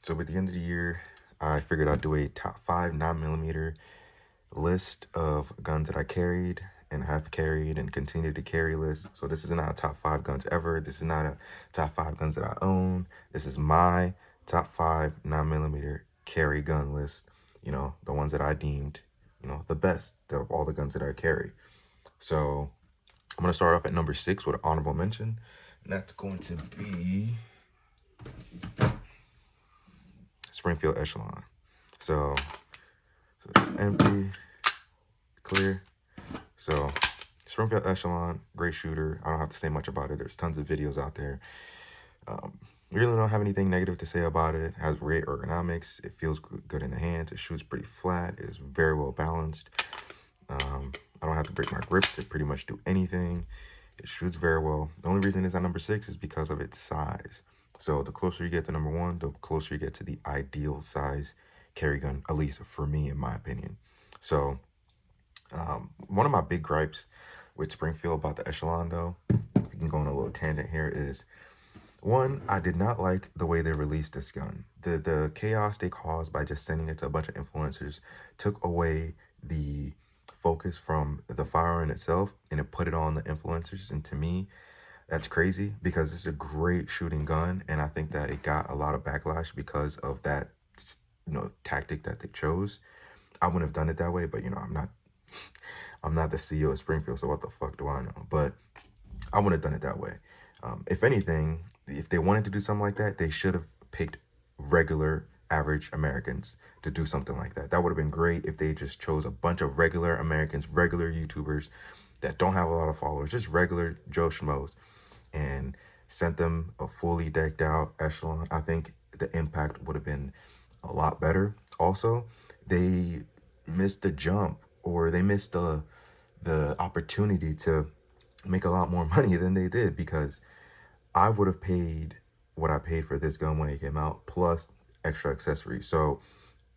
So at the end of the year, I figured I'd do a top 5 9mm list of guns that I carried and have carried and continue to carry list. So this is not a top 5 guns ever. This is not a top 5 guns that I own. This is my top 5 9mm carry gun list. You know, the ones that I deemed, you know, the best of all the guns that I carry. So I'm going to start off at number 6 with an honorable mention. And that's going to be Springfield Echelon. So it's empty, clear. So Springfield Echelon, great shooter. I don't have to say much about it. There's tons of videos out there. We really don't have anything negative to say about it. It has great ergonomics. It feels good in the hands. It shoots pretty flat. It is very well balanced. I don't have to break my grips to pretty much do anything. It shoots very well. The only reason it's at number 6 is because of its size. So the closer you get to number 1, the closer you get to the ideal size carry gun, at least for me, in my opinion. So one of my big gripes with Springfield about the Echelon, though, if we can go on a little tangent here, is one, I did not like the way they released this gun. The chaos they caused by just sending it to a bunch of influencers took away the focus from the firearm itself, and it put it on the influencers. And to me, that's crazy because it's a great shooting gun, and I think that it got a lot of backlash because of that, you know, tactic that they chose. I wouldn't have done it that way, but you know, I'm not the CEO of Springfield, so what the fuck do I know? But I wouldn't have done it that way. If anything, if they wanted to do something like that, they should have picked regular, average Americans to do something like that. That would have been great if they just chose a bunch of regular Americans, regular YouTubers that don't have a lot of followers, just regular Joe Schmoes, and sent them a fully decked out Echelon. I think the impact would have been a lot better. Also, they missed the jump, or they missed the opportunity to make a lot more money than they did, because I would have paid what I paid for this gun when it came out, plus extra accessories. So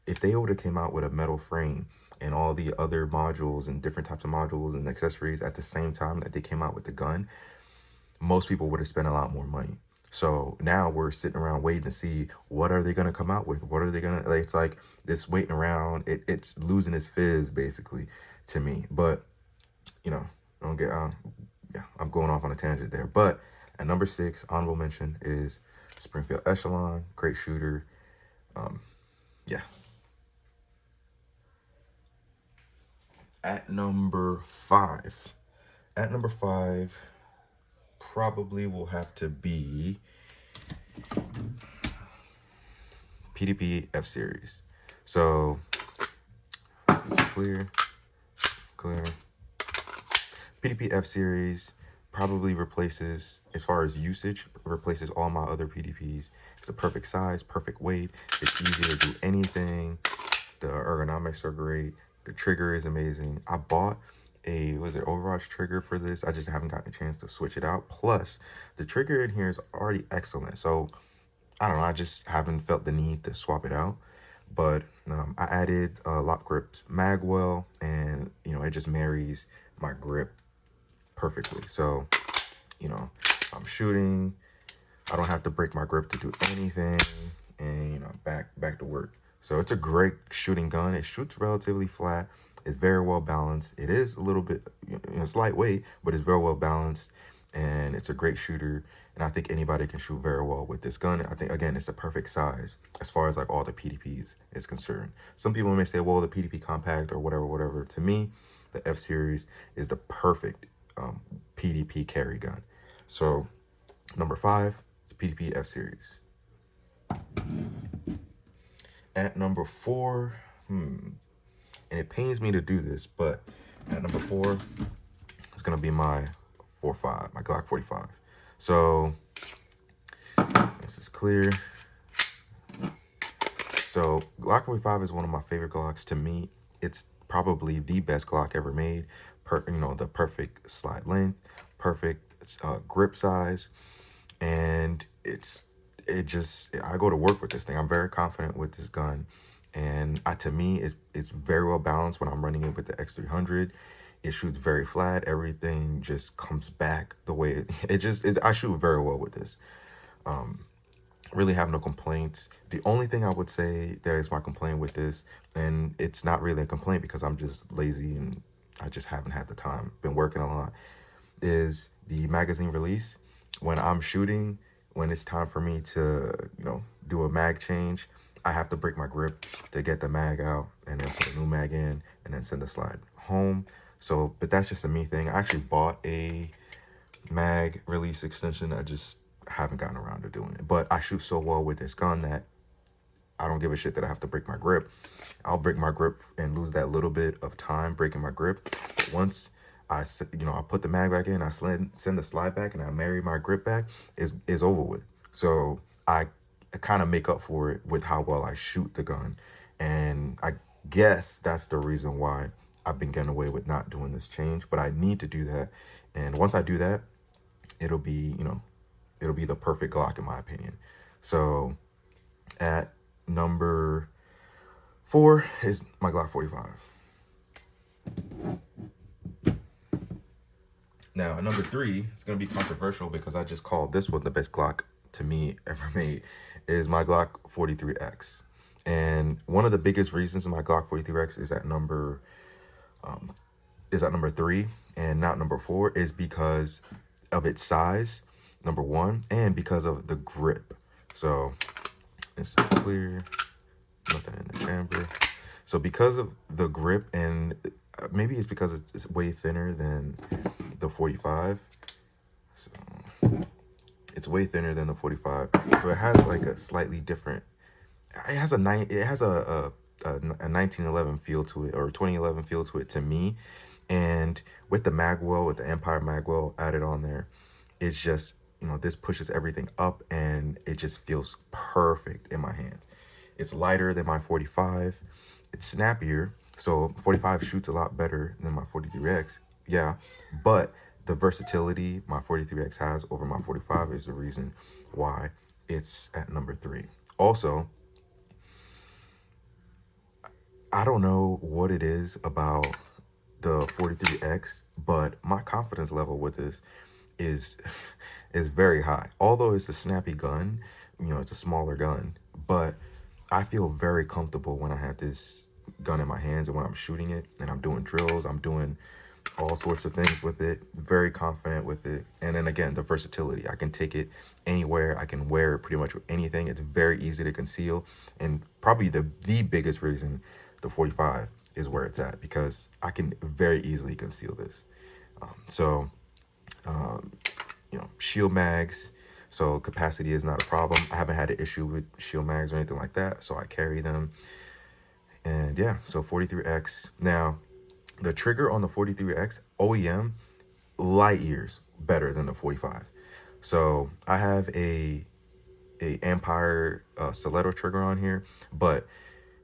if they would have came out with a metal frame and all the other modules and different types of modules and accessories at the same time that they came out with the gun, most people would have spent a lot more money. So now we're sitting around waiting to see what are they going to come out with? What are they going to, like, it's like this waiting around. It's losing its fizz, basically, to me. But, you know, don't get, yeah, I'm going off on a tangent there. But at number 6, honorable mention is Springfield Echelon, great shooter. Yeah. At number 5, probably will have to be PDP F Series. So clear. PDP F Series probably replaces, as far as usage, replaces all my other PDPs. It's a perfect size, perfect weight. It's easy to do anything. The ergonomics are great. The trigger is amazing. I bought a, was it Overwatch trigger for this? I just haven't gotten a chance to switch it out. Plus, the trigger in here is already excellent. So, I don't know, I just haven't felt the need to swap it out. But I added lock grips magwell, and, you know, it just marries my grip perfectly. So, you know, I'm shooting, I don't have to break my grip to do anything, and, you know, back to work. So it's a great shooting gun. It shoots relatively flat. It's very well balanced. It is a little bit, you know, it's lightweight, but it's very well balanced, and it's a great shooter. And I think anybody can shoot very well with this gun. I think, again, it's the perfect size as far as like all the PDPs is concerned. Some people may say, well, the PDP compact or whatever. To me, the F Series is the perfect PDP carry gun. So number 5 is PDP F Series. At number 4, and it pains me to do this, but at number 4, it's gonna be my 45, my Glock 45. So this is clear. So Glock 45 is one of my favorite Glocks. To me, it's probably the best Glock ever made. You know, the perfect slide length, perfect grip size, and I go to work with this thing. I'm very confident with this gun, and to me, it's very well balanced when I'm running it with the X300. It shoots very flat. Everything just comes back the way I shoot very well with this. Really have no complaints. The only thing I would say that is my complaint with this, and it's not really a complaint because I'm just lazy and I just haven't had the time, been working a lot, is the magazine release. When I'm shooting, when it's time for me to, do a mag change, I have to break my grip to get the mag out and then put a new mag in and then send the slide home. So, but that's just a me thing. I actually bought a mag release extension. I just haven't gotten around to doing it. But I shoot so well with this gun that I don't give a shit that I have to break my grip. I'll break my grip and lose that little bit of time breaking my grip. But once I put the mag back in, I send the slide back, and I marry my grip back, is over with. So I kind of make up for it with how well I shoot the gun. And I guess that's the reason why I've been getting away with not doing this change. But I need to do that. And once I do that, it'll be, it'll be the perfect Glock in my opinion. So at number 4 is my Glock 45. Now, at number 3, it's going to be controversial because I just called this one the best Glock to me ever made, is my Glock 43X. And one of the biggest reasons my Glock 43X is at number 3 and not number 4 is because of its size, number 1, and because of the grip. So it's clear, nothing in the chamber. So because of the grip, and maybe it's because it's way thinner than the 45. So it's way thinner than the 45. So it has like a slightly different, it has a 1911 feel to it, or 2011 feel to it to me. And with the magwell, with the Empire magwell added on there, it's just, this pushes everything up and it just feels perfect in my hands. It's lighter than my 45. It's snappier. So 45 shoots a lot better than my 43X. Yeah, but the versatility my 43X has over my 45 is the reason why it's at number 3. Also, I don't know what it is about the 43X, but my confidence level with this is very high. Although it's a snappy gun, it's a smaller gun, but I feel very comfortable when I have this gun in my hands and when I'm shooting it and I'm doing drills, I'm doing all sorts of things with it, very confident with it. And then again, the versatility, I can take it anywhere, I can wear it pretty much with anything. It's very easy to conceal, and probably the biggest reason the 45 is where it's at, because I can very easily conceal this. Shield mags, so capacity is not a problem. I haven't had an issue with shield mags or anything like that, so I carry them. And yeah, so 43X. Now, the trigger on the 43X, OEM, light years better than the 45. So I have a Empire stiletto trigger on here, but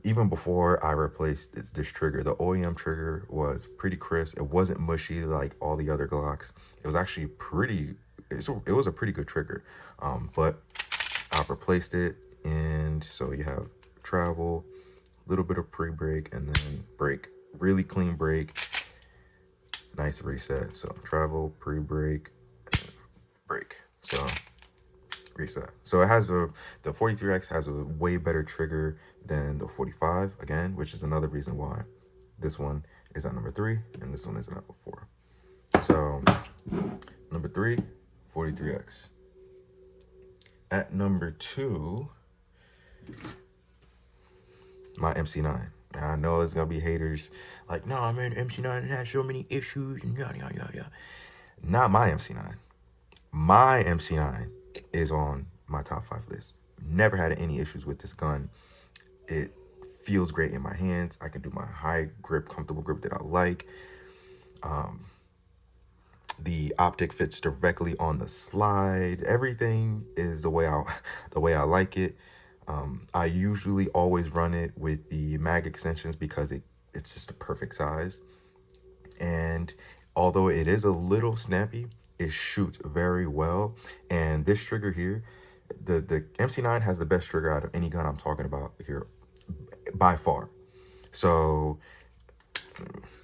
even before I replaced this trigger, the OEM trigger was pretty crisp. It wasn't mushy like all the other Glocks. It was actually it was a pretty good trigger. But I've replaced it, and so you have travel, a little bit of pre-break, and then break. Really clean break, nice reset. So travel, pre-break, break. So reset. So it has the 43X has a way better trigger than the 45, again, which is another reason why this one is at number 3 and this one is at number 4. So number 3, 43X. At number 2, my MC9. And I know it's gonna be haters like, no, man, MC9 has so many issues and yada yada yada. Not my MC9. My MC9 is on my top 5 list. Never had any issues with this gun. It feels great in my hands. I can do my high grip, comfortable grip that I like. The optic fits directly on the slide. Everything is the way I like it. I usually always run it with the mag extensions because it's just a perfect size. And although it is a little snappy, it shoots very well. And this trigger here, the MC9 has the best trigger out of any gun I'm talking about here by far. So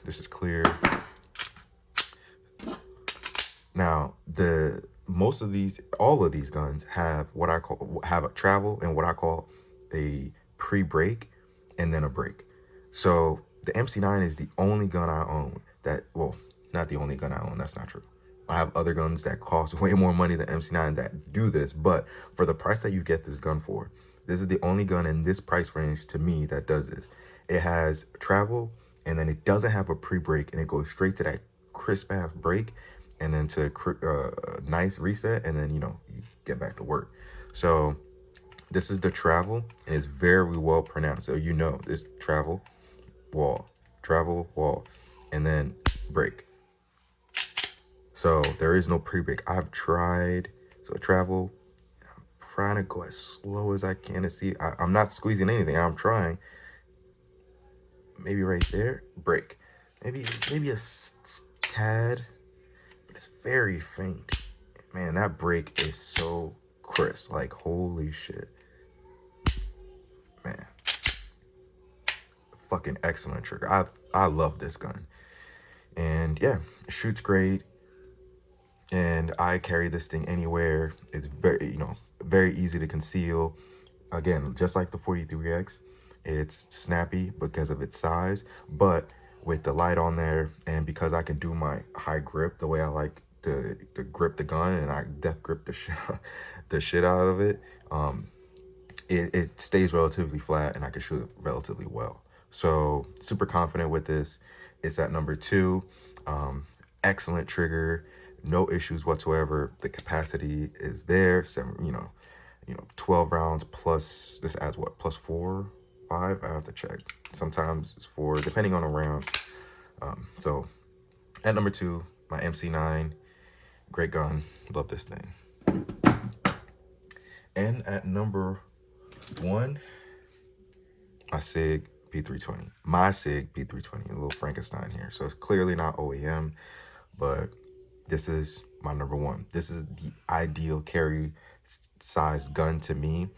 this is clear. Now, all of these guns have have a travel and what I call a pre-break and then a break. So the MC9 is the only gun I own that, well, not the only gun I own, that's not true. I have other guns that cost way more money than MC9 that do this, but for the price that you get this gun for, this is the only gun in this price range to me that does this. It has travel, and then it doesn't have a pre-break, and it goes straight to that crisp ass break, and then to nice reset, and then, you know, you get back to work. So this is the travel, and it's very well pronounced. So you know, it's travel, wall, and then break. So there is no pre-break. I've tried, so travel, I'm trying to go as slow as I can to see. I'm not squeezing anything, I'm trying. Maybe right there, break. Maybe a tad, but it's very faint. Man, that break is so crisp, like holy shit. Man, fucking excellent trigger. I love this gun. And yeah, it shoots great. And I carry this thing anywhere. It's very, you know, very easy to conceal. Again, just like the 43X, it's snappy because of its size, but with the light on there, and because I can do my high grip the way I like to grip the gun, and I death grip the shit out of it, it stays relatively flat, and I can shoot it relatively well. So super confident with this. It's at number 2. Excellent trigger, no issues whatsoever. The capacity is there. 12 rounds plus, this adds what, plus 4, 5? I have to check. Sometimes it's 4, depending on the round. So at number 2, my MC9, great gun, love this thing. And at number 1, my Sig P320. My Sig P320, a little Frankenstein here. So it's clearly not OEM, but this is my number 1. This is the ideal carry size gun to me.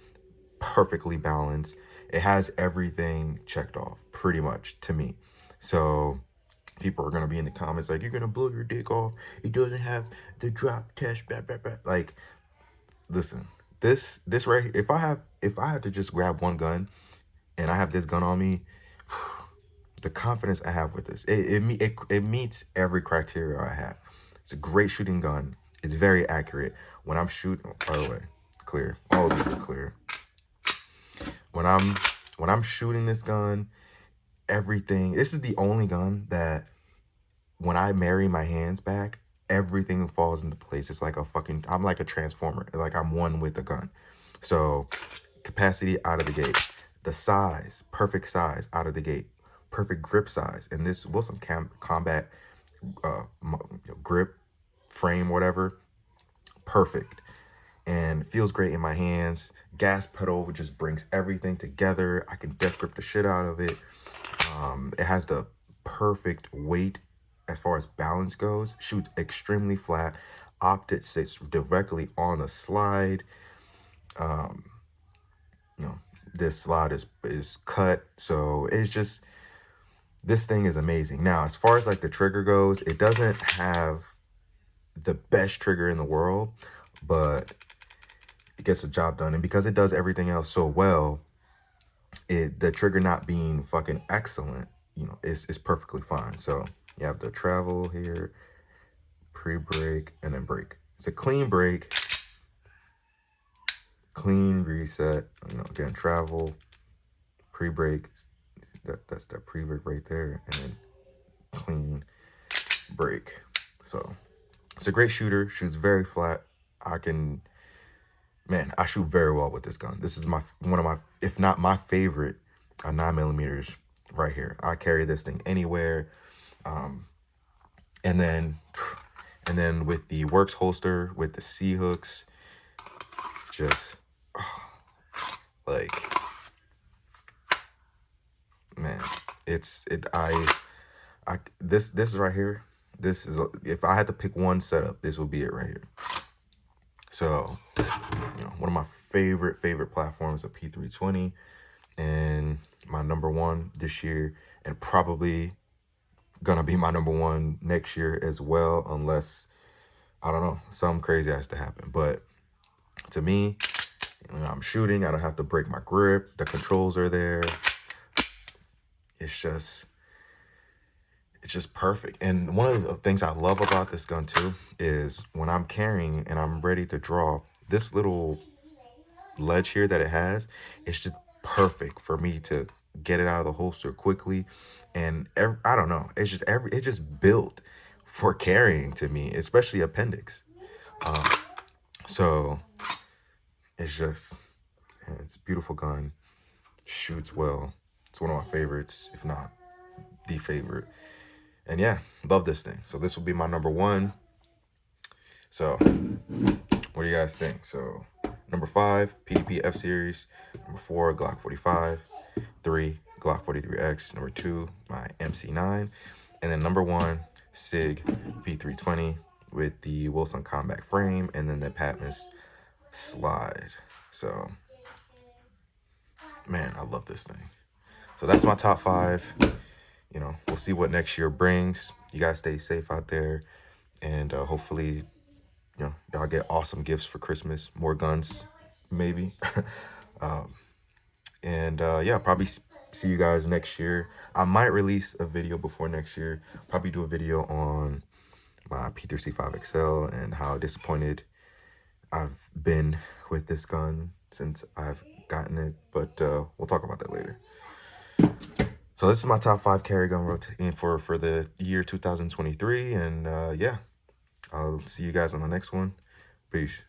Perfectly balanced. It has everything checked off, pretty much, to me. So people are going to be in the comments like, you're going to blow your dick off. It doesn't have the drop test, blah, blah, blah. Like, listen, this right here, if I had to just grab one gun and I have this gun on me, the confidence I have with this, it meets every criteria I have. It's a great shooting gun. It's very accurate. When I'm shooting, oh, by the way, clear. All of these are clear. When I'm shooting this gun, everything, this is the only gun that when I marry my hands back, everything falls into place. It's like I'm like a transformer. Like I'm one with the gun. So capacity out of the gate. The size, perfect size out of the gate. Perfect grip size. And this Wilson Combat grip, frame, whatever, perfect. And feels great in my hands. Gas pedal just brings everything together. I can death grip the shit out of it. It has the perfect weight as far as balance goes. Shoots extremely flat. Optic sits directly on a slide. This slide is cut, so it's just, this thing is amazing. Now, as far as like the trigger goes, it doesn't have the best trigger in the world, but it gets the job done. And because it does everything else so well, the trigger not being fucking excellent, you know, is perfectly fine. So you have the travel here, pre-break, and then break. It's a clean break, clean reset. You know, again, travel, pre-break. That's that pre-break right there, and then clean break. So it's a great shooter. Shoots very flat. I shoot very well with this gun. This is one of my, if not my favorite 9mm right here. I carry this thing anywhere. And then with the Works holster, with the C hooks, just like, man, this right here. This is, if I had to pick one setup, this would be it right here. So, you know, one of my favorite platforms, a P320, and my number 1 this year, and probably gonna be my number 1 next year as well, unless I don't know, something crazy has to happen. But to me, when I'm shooting, I don't have to break my grip. The controls are there. It's just perfect. And one of the things I love about this gun too is when I'm carrying and I'm ready to draw, this little ledge here that it has, it's just perfect for me to get it out of the holster quickly. And I don't know, it's just built for carrying to me, especially appendix. So it's a beautiful gun, shoots well. It's one of my favorites, if not the favorite. And yeah, love this thing. So this will be my number 1. So what do you guys think? So number 5, PDP FS Series. Number 4, Glock 45. 3, Glock 43X. Number 2, my MC9. And then number 1, Sig P320 with the Wilson Combat frame and then the Patmos slide. So, man, I love this thing. So that's my top 5. You know, we'll see what next year brings. You guys stay safe out there. And hopefully, you know, y'all get awesome gifts for Christmas. More guns, maybe. Yeah, probably see you guys next year. I might release a video before next year. Probably do a video on my P3C5 XL and how disappointed I've been with this gun since I've gotten it. But we'll talk about that later. So this is my top 5 carry gun routine for the year 2023. And yeah, I'll see you guys on the next one. Peace.